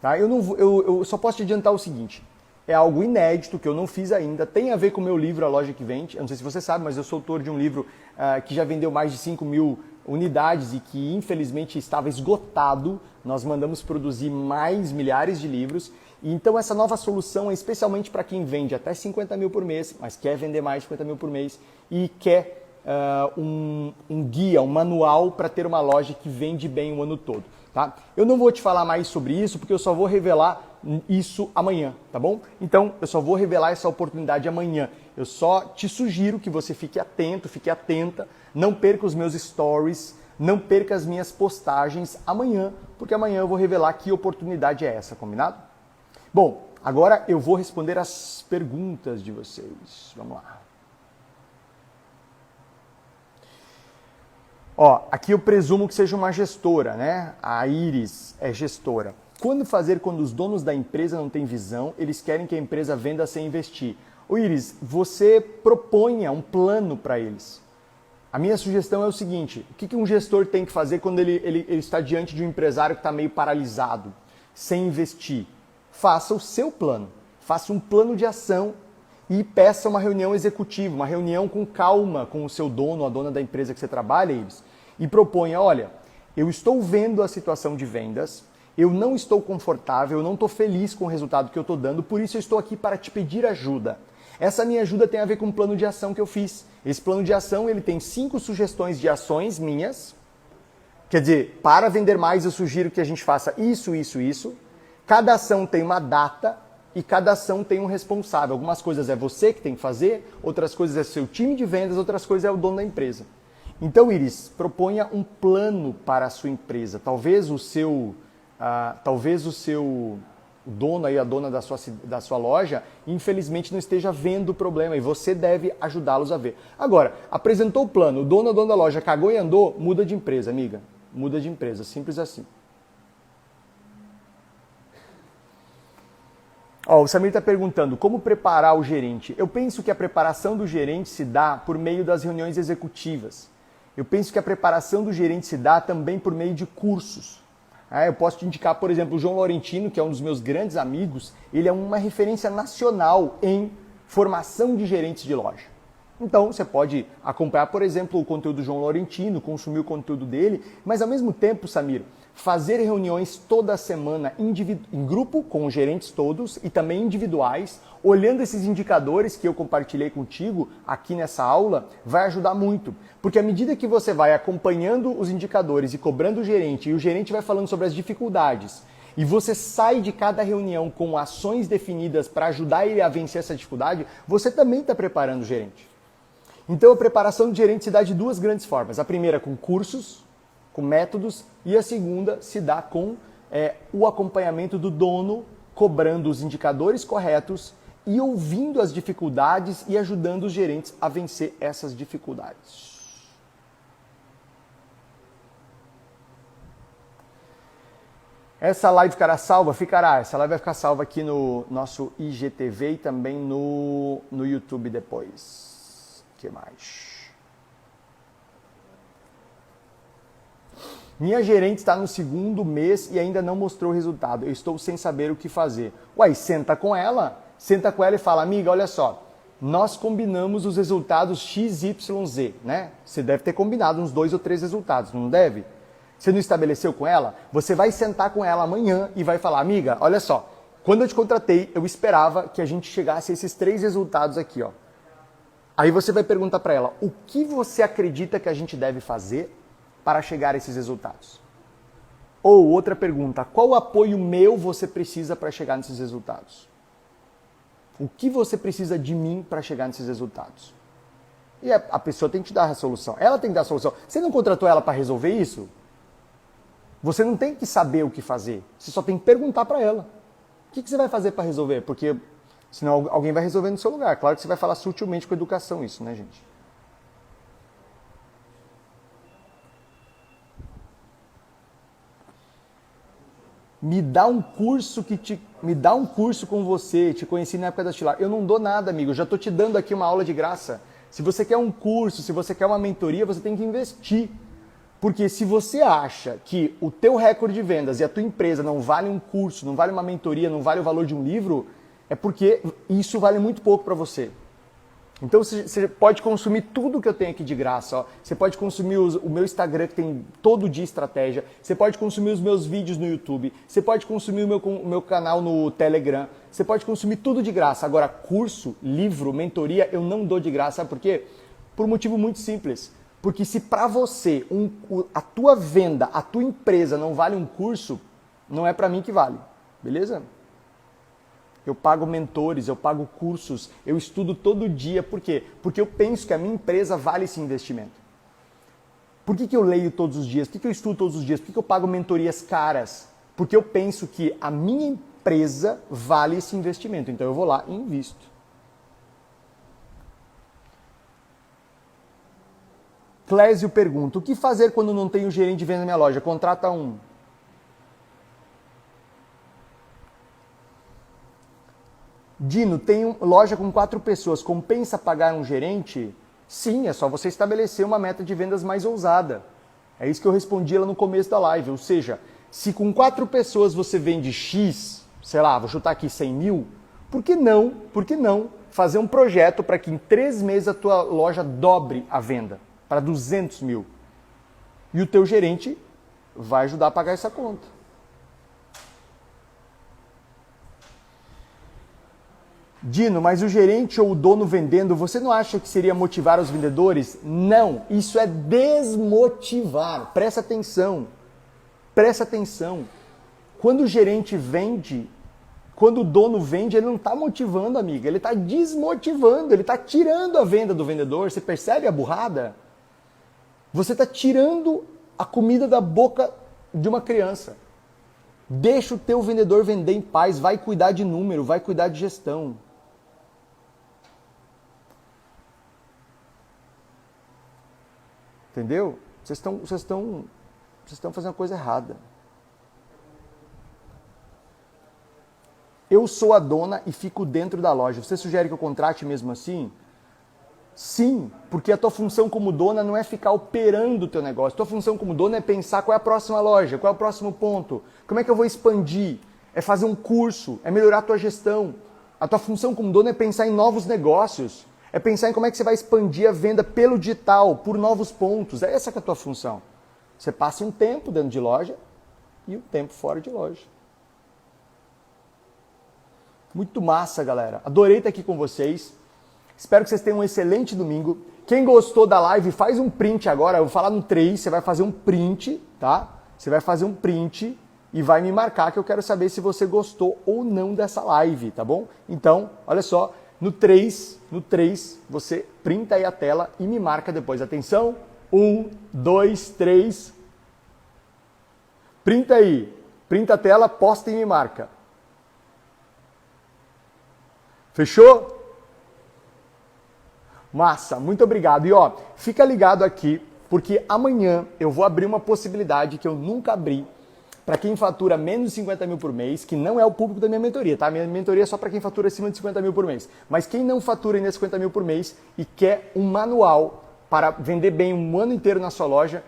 Tá? Eu só posso te adiantar o seguinte. É algo inédito que eu não fiz ainda, tem a ver com o meu livro A Loja que Vende. Eu não sei se você sabe, mas eu sou autor de um livro que já vendeu mais de 5 mil unidades e que infelizmente estava esgotado. Nós mandamos produzir mais milhares de livros. Então essa nova solução é especialmente para quem vende até 50 mil por mês, mas quer vender mais de 50 mil por mês e quer um guia, um manual para ter uma loja que vende bem o ano todo. Tá? Eu não vou te falar mais sobre isso porque eu só vou revelar isso amanhã, tá bom? Então, eu só vou revelar essa oportunidade amanhã. Eu só te sugiro que você fique atento, fique atenta, não perca os meus stories, não perca as minhas postagens amanhã, porque amanhã eu vou revelar que oportunidade é essa, combinado? Bom, agora eu vou responder as perguntas de vocês. Vamos lá. Aqui eu presumo que seja uma gestora, né? A Iris é gestora. Quando fazer quando os donos da empresa não têm visão, eles querem que a empresa venda sem investir? Ô Iris, você proponha um plano para eles. A minha sugestão é o seguinte, o que um gestor tem que fazer quando ele está diante de um empresário que está meio paralisado, sem investir? Faça o seu plano, faça um plano de ação e peça uma reunião executiva, uma reunião com calma com o seu dono, a dona da empresa que você trabalha, eles, e proponha, olha, eu estou vendo a situação de vendas, eu não estou confortável, eu não estou feliz com o resultado que eu estou dando, por isso eu estou aqui para te pedir ajuda. Essa minha ajuda tem a ver com um plano de ação que eu fiz. Esse plano de ação ele tem 5 sugestões de ações minhas, quer dizer, para vender mais eu sugiro que a gente faça isso, isso, isso. Cada ação tem uma data, e cada ação tem um responsável. Algumas coisas é você que tem que fazer, outras coisas é seu time de vendas, outras coisas é o dono da empresa. Então, Iris, proponha um plano para a sua empresa. Talvez o dono aí, a dona da sua loja, infelizmente não esteja vendo o problema e você deve ajudá-los a ver. Agora, apresentou o plano, o dono ou dona da loja cagou e andou, muda de empresa, amiga. Muda de empresa, simples assim. O Samir está perguntando, como preparar o gerente? Eu penso que a preparação do gerente se dá por meio das reuniões executivas. Eu penso que a preparação do gerente se dá também por meio de cursos. Eu posso te indicar, por exemplo, o João Laurentino, que é um dos meus grandes amigos, ele é uma referência nacional em formação de gerentes de loja. Então, você pode acompanhar, por exemplo, o conteúdo do João Laurentino, consumir o conteúdo dele, mas ao mesmo tempo, Samir, fazer reuniões toda semana em grupo com os gerentes todos e também individuais, olhando esses indicadores que eu compartilhei contigo aqui nessa aula, vai ajudar muito. Porque à medida que você vai acompanhando os indicadores e cobrando o gerente, e o gerente vai falando sobre as dificuldades, e você sai de cada reunião com ações definidas para ajudar ele a vencer essa dificuldade, você também está preparando o gerente. Então a preparação do gerente se dá de duas grandes formas. A primeira com cursos, com métodos, e a segunda se dá com o acompanhamento do dono, cobrando os indicadores corretos e ouvindo as dificuldades e ajudando os gerentes a vencer essas dificuldades. Essa live ficará salva? Ficará. Essa live vai ficar salva aqui no nosso IGTV e também no YouTube depois. O que mais? Minha gerente está no 2º mês e ainda não mostrou o resultado. Eu estou sem saber o que fazer. Uai, senta com ela e fala, amiga, olha só, nós combinamos os resultados XYZ, né? Você deve ter combinado uns 2 ou 3 resultados, não deve? Você não estabeleceu com ela? Você vai sentar com ela amanhã e vai falar, amiga, olha só, quando eu te contratei, eu esperava que a gente chegasse a esses 3 resultados aqui, ó. Aí você vai perguntar para ela, o que você acredita que a gente deve fazer para chegar a esses resultados? Ou outra pergunta, qual apoio meu você precisa para chegar nesses resultados? O que você precisa de mim para chegar nesses resultados? E a pessoa tem que te dar a solução. Ela tem que dar a solução. Você não contratou ela para resolver isso? Você não tem que saber o que fazer. Você só tem que perguntar para ela. O que você vai fazer para resolver? Porque senão alguém vai resolver no seu lugar. Claro que você vai falar sutilmente com educação isso, né, gente? Me dá um curso com você, te conheci na época da Estilar. Eu não dou nada, amigo, eu já estou te dando aqui uma aula de graça. Se você quer um curso, se você quer uma mentoria, você tem que investir. Porque se você acha que o teu recorde de vendas e a tua empresa não vale um curso, não vale uma mentoria, não vale o valor de um livro, é porque isso vale muito pouco para você. Então você pode consumir tudo que eu tenho aqui de graça. Ó. Você pode consumir o meu Instagram, que tem todo dia estratégia. Você pode consumir os meus vídeos no YouTube. Você pode consumir o meu canal no Telegram. Você pode consumir tudo de graça. Agora, curso, livro, mentoria, eu não dou de graça. Sabe por quê? Por um motivo muito simples. Porque se para você a tua venda, a tua empresa não vale um curso, não é para mim que vale. Beleza? Eu pago mentores, eu pago cursos, eu estudo todo dia. Por quê? Porque eu penso que a minha empresa vale esse investimento. Por que eu leio todos os dias? Por que eu estudo todos os dias? Por que eu pago mentorias caras? Porque eu penso que a minha empresa vale esse investimento. Então eu vou lá e invisto. Clésio pergunta, o que fazer quando não tenho gerente de venda na minha loja? Contrata um. Dino, tem loja com 4 pessoas, compensa pagar um gerente? Sim, é só você estabelecer uma meta de vendas mais ousada. É isso que eu respondi lá no começo da live. Ou seja, se com 4 pessoas você vende X, sei lá, vou chutar aqui 100 mil, por que não fazer um projeto para que em 3 meses a tua loja dobre a venda para 200 mil? E o teu gerente vai ajudar a pagar essa conta. Dino, mas o gerente ou o dono vendendo, você não acha que seria motivar os vendedores? Não, isso é desmotivar. Presta atenção. Presta atenção. Quando o gerente vende, quando o dono vende, ele não está motivando, amiga. Ele está desmotivando, ele está tirando a venda do vendedor. Você percebe a burrada? Você está tirando a comida da boca de uma criança. Deixa o teu vendedor vender em paz, vai cuidar de número, vai cuidar de gestão. Entendeu? Vocês estão fazendo a coisa errada. Eu sou a dona e fico dentro da loja. Você sugere que eu contrate mesmo assim? Sim, porque a tua função como dona não é ficar operando o teu negócio. A tua função como dona é pensar qual é a próxima loja, qual é o próximo ponto, como é que eu vou expandir, é fazer um curso, é melhorar a tua gestão. A tua função como dona é pensar em novos negócios, é pensar em como é que você vai expandir a venda pelo digital, por novos pontos. É essa que é a tua função. Você passa um tempo dentro de loja e o tempo fora de loja. Muito massa, galera. Adorei estar aqui com vocês. Espero que vocês tenham um excelente domingo. Quem gostou da live, faz um print agora. Eu vou falar no 3, você vai fazer um print, tá? Você vai fazer um print e vai me marcar que eu quero saber se você gostou ou não dessa live, tá bom? Então, olha só, no 3, você printa aí a tela e me marca depois. Atenção, 1, 2, 3. Printa aí, printa a tela, posta e me marca. Fechou? Massa, muito obrigado. E ó, fica ligado aqui, porque amanhã eu vou abrir uma possibilidade que eu nunca abri para quem fatura menos de 50 mil por mês, que não é o público da minha mentoria, tá? Minha mentoria é só para quem fatura acima de 50 mil por mês. Mas quem não fatura ainda 50 mil por mês e quer um manual para vender bem um ano inteiro na sua loja,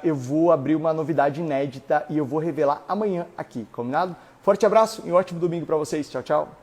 eu vou abrir uma novidade inédita e eu vou revelar amanhã aqui, combinado? Forte abraço e um ótimo domingo para vocês. Tchau, tchau.